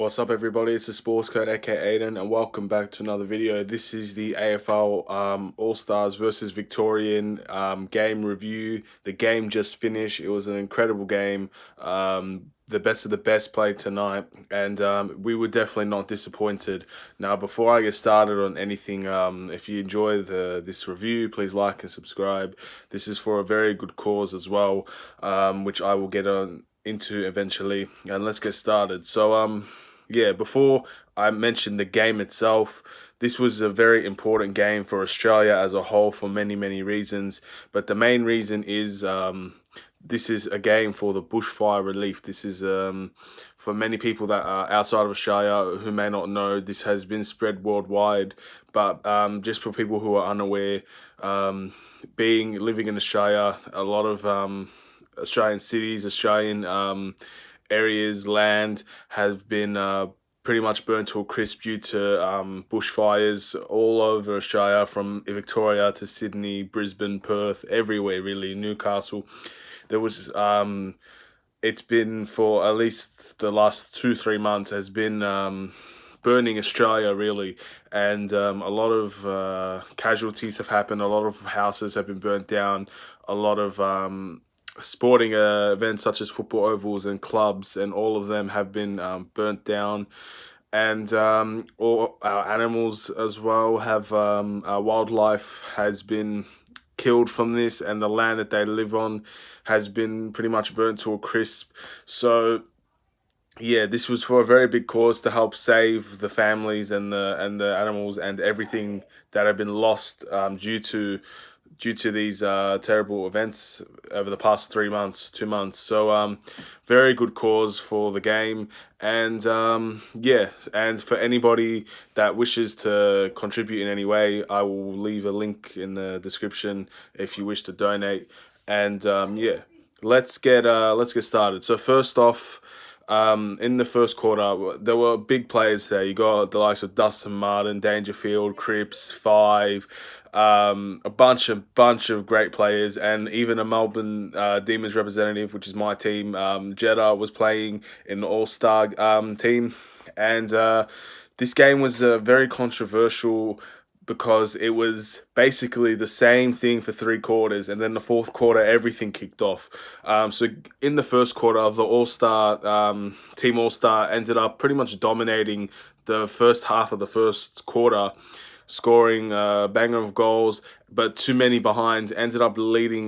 What's up, everybody? It's the Sports Code, aka Aiden, and welcome back to another video. This is the AFL All-Stars versus Victorian game review. The game just finished. It was an incredible game. The best of the best played tonight, and we were definitely not disappointed. Now, before I get started on anything, if you enjoy this review, please like and subscribe. This is for a very good cause as well, which I will get into eventually. And let's get started. So yeah, before I mention the game itself, this was a very important game for Australia as a whole for many reasons. But the main reason is this is a game for the Bushfire Relief. This is for many people that are outside of Australia who may not know, this has been spread worldwide. But just for people who are unaware, living in Australia, a lot of Australian cities, Australian areas, land have been pretty much burnt to a crisp due to bushfires all over Australia, from Victoria to Sydney, Brisbane, Perth, everywhere really, Newcastle. There was it's been for at least the last 2-3 months has been burning Australia really, and a lot of casualties have happened. A lot of houses have been burnt down. A lot of sporting events such as football ovals and clubs, and all of them have been burnt down. And all our animals as well have our wildlife has been killed from this, and the land that they live on has been pretty much burnt to a crisp. So yeah, this was for a very big cause to help save the families and the animals and everything that have been lost due to these terrible events over the past 2 months. So very good cause for the game. And yeah, and for anybody that wishes to contribute in any way, I will leave a link in the description if you wish to donate. And yeah, let's get started. So first off, in the first quarter, there were big players there. You got the likes of Dustin Martin, Dangerfield, Cripps, Five, a bunch of great players, and even a Melbourne Demons representative, which is my team. Jeddah was playing in the All-Star team, and this game was very controversial because it was basically the same thing for 3 quarters, and then the fourth quarter everything kicked off. So in the first quarter, the Team All-Star ended up pretty much dominating the first half of the first quarter, scoring a banger of goals, but too many behind, ended up leading,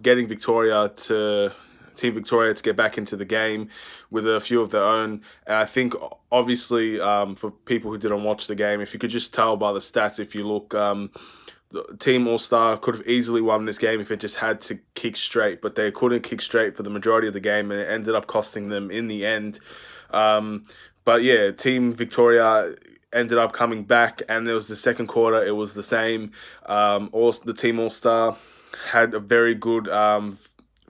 getting Team Victoria to get back into the game with a few of their own. And I think, obviously, for people who didn't watch the game, if you could just tell by the stats, if you look, the Team All-Star could have easily won this game if it just had to kick straight, but they couldn't kick straight for the majority of the game, and it ended up costing them in the end. But yeah, Team Victoria ended up coming back, and there was the second quarter, it was the same. The Team All-Star had a very good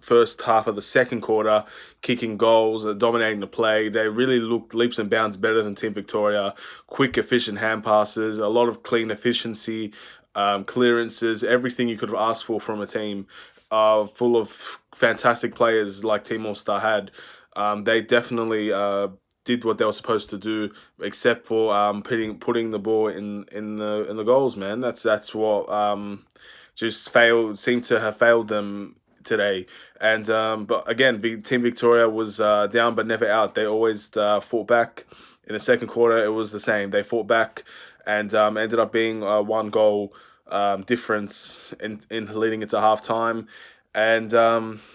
first half of the second quarter, kicking goals, dominating the play. They really looked leaps and bounds better than Team Victoria. Quick, efficient hand passes, a lot of clean efficiency, clearances, everything you could have asked for from a team full of fantastic players like Team All-Star had. They definitely did what they were supposed to do, except for putting the ball in the goals. Man, that's what seemed to have failed them today. And but again, Team Victoria was down but never out. They always fought back. In the second quarter, it was the same. They fought back and ended up being 1 goal difference in leading into halftime. And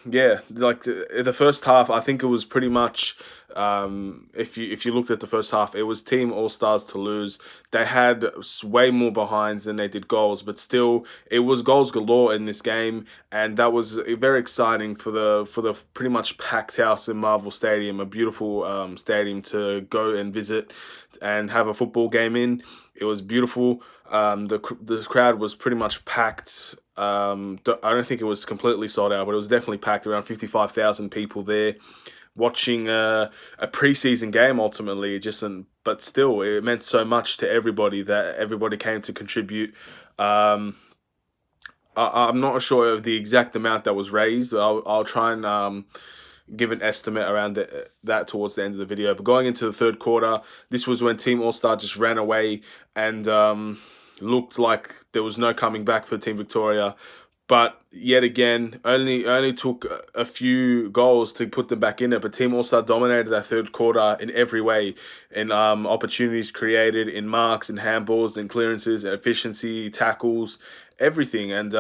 yeah, like the first half, I think it was pretty much, if you looked at the first half, it was Team All-Stars to lose. They had way more behinds than they did goals, but still, it was goals galore in this game, and that was very exciting for the pretty much packed house in Marvel Stadium, a beautiful stadium to go and visit and have a football game in. It was beautiful. The crowd was pretty much packed. I don't think it was completely sold out, but it was definitely packed. Around 55,000 people there watching a preseason game. Ultimately, but still, it meant so much to everybody that everybody came to contribute. I'm not sure of the exact amount that was raised. I'll try and give an estimate around that towards the end of the video. But going into the third quarter, this was when Team All Star just ran away and looked like there was no coming back for Team Victoria. But yet again, only took a few goals to put them back in it. But Team All Star dominated that third quarter in every way, in opportunities created, in marks, in handballs, in clearances, efficiency, tackles, everything. And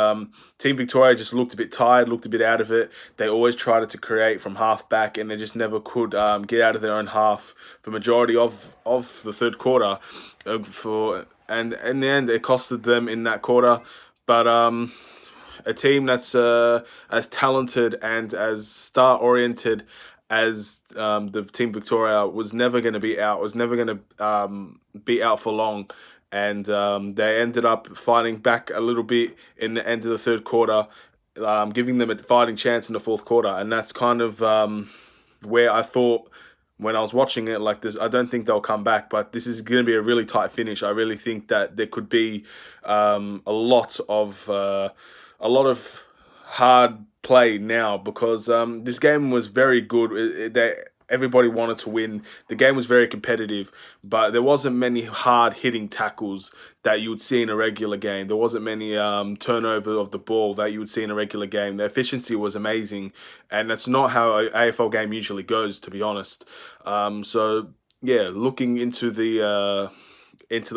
Team Victoria just looked a bit tired, looked a bit out of it. They always tried to create from half back, and they just never could get out of their own half for majority of the third quarter. And in the end, it costed them in that quarter. But a team that's as talented and as star-oriented as the Team Victoria was never going to be out, was never going to be out for long. And they ended up fighting back a little bit in the end of the third quarter, giving them a fighting chance in the fourth quarter. And that's kind of where I thought, when I was watching it like this, I don't think they'll come back, but this is going to be a really tight finish. I really think that there could be a lot of hard play now, because this game was very good. Everybody wanted to win. The game was very competitive, but there wasn't many hard-hitting tackles that you would see in a regular game. There wasn't many turnover of the ball that you would see in a regular game. The efficiency was amazing, and that's not how an AFL game usually goes, to be honest. So, yeah, looking into the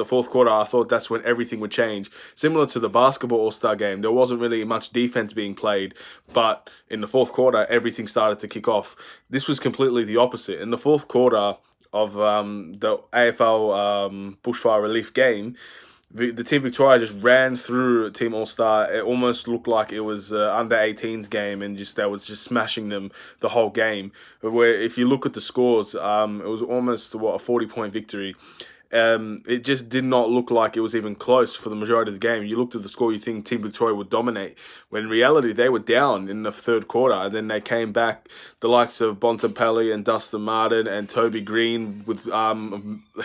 fourth quarter, I thought that's when everything would change. Similar to the basketball All-Star game, there wasn't really much defense being played, but in the fourth quarter, everything started to kick off. This was completely the opposite. In the fourth quarter of the AFL Bushfire Relief game, the Team Victoria just ran through Team All-Star. It almost looked like it was under 18s game, and they was just smashing them the whole game. Where if you look at the scores, it was almost a 40-point victory. It just did not look like it was even close for the majority of the game. You looked at the score, you think Team Victoria would dominate, when in reality they were down in the third quarter, and then they came back. The likes of Bontempelli and Dustin Martin and Toby Green with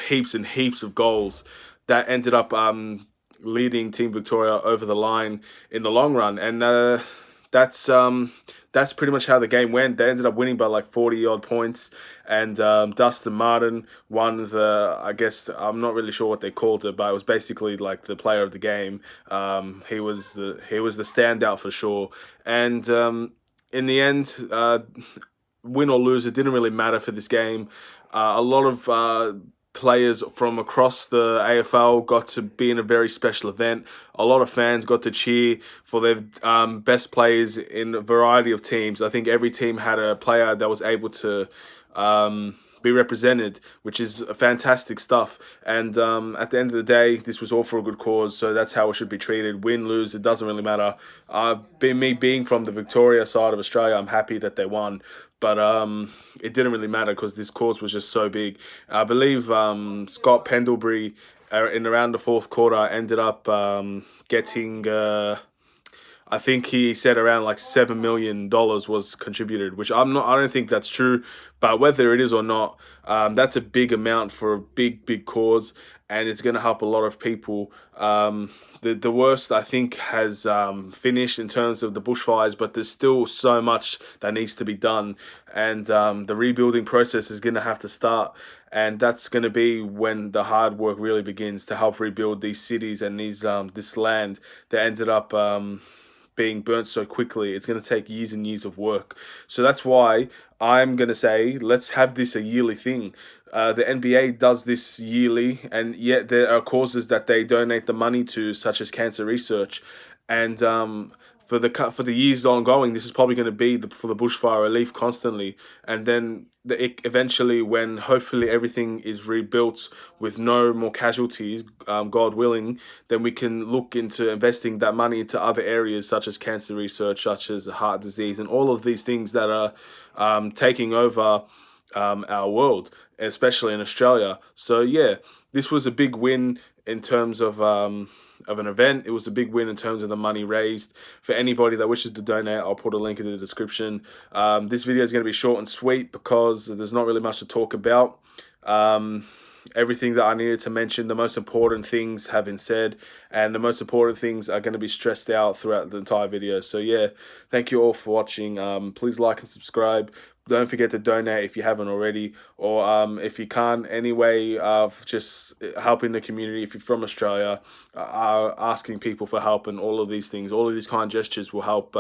heaps and heaps of goals that ended up leading Team Victoria over the line in the long run. And that's pretty much how the game went. They ended up winning by like 40-odd points, and Dustin Martin won the, I guess, I'm not really sure what they called it, but it was basically like the player of the game. He was the standout for sure. And in the end, win or lose, it didn't really matter for this game. A lot of players from across the AFL got to be in a very special event. A lot of fans got to cheer for their best players in a variety of teams. I think every team had a player that was able to be represented, which is fantastic stuff. And at the end of the day, this was all for a good cause, so that's how it should be treated. Win, lose, it doesn't really matter. Me being from the Victoria side of Australia, I'm happy that they won. But it didn't really matter because this cause was just so big. I believe Scott Pendlebury, in around the fourth quarter, ended up getting... I think he said around like $7 million was contributed, which I don't think that's true, but whether it is or not, that's a big amount for a big cause, and it's going to help a lot of people. The worst, I think, has finished in terms of the bushfires, but there's still so much that needs to be done, and the rebuilding process is going to have to start, and that's going to be when the hard work really begins to help rebuild these cities and this land that ended up being burnt so quickly. It's going to take years and years of work. So that's why I'm going to say, let's have this a yearly thing. The NBA does this yearly, and yet there are causes that they donate the money to, such as cancer research. And for the years ongoing, this is probably going to be for the bushfire relief constantly. And then eventually, when hopefully everything is rebuilt with no more casualties, God willing, then we can look into investing that money into other areas such as cancer research, such as heart disease, and all of these things that are taking over our world, especially in Australia. So yeah, this was a big win in terms of an event. It was a big win in terms of the money raised. For anybody that wishes to donate, I'll put a link in the description. This video is going to be short and sweet because there's not really much to talk about. Everything that I needed to mention, the most important things have been said, and the most important things are going to be stressed out throughout the entire video. So yeah, thank you all for watching. Please like and subscribe. don't forget to donate if you haven't already, or if you can't, any way of just helping the community. If you're from Australia, asking people for help and all of these things, all of these kind gestures will help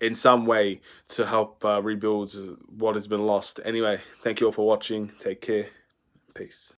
in some way to help rebuild what has been lost. Anyway, thank you all for watching. Take care. Peace.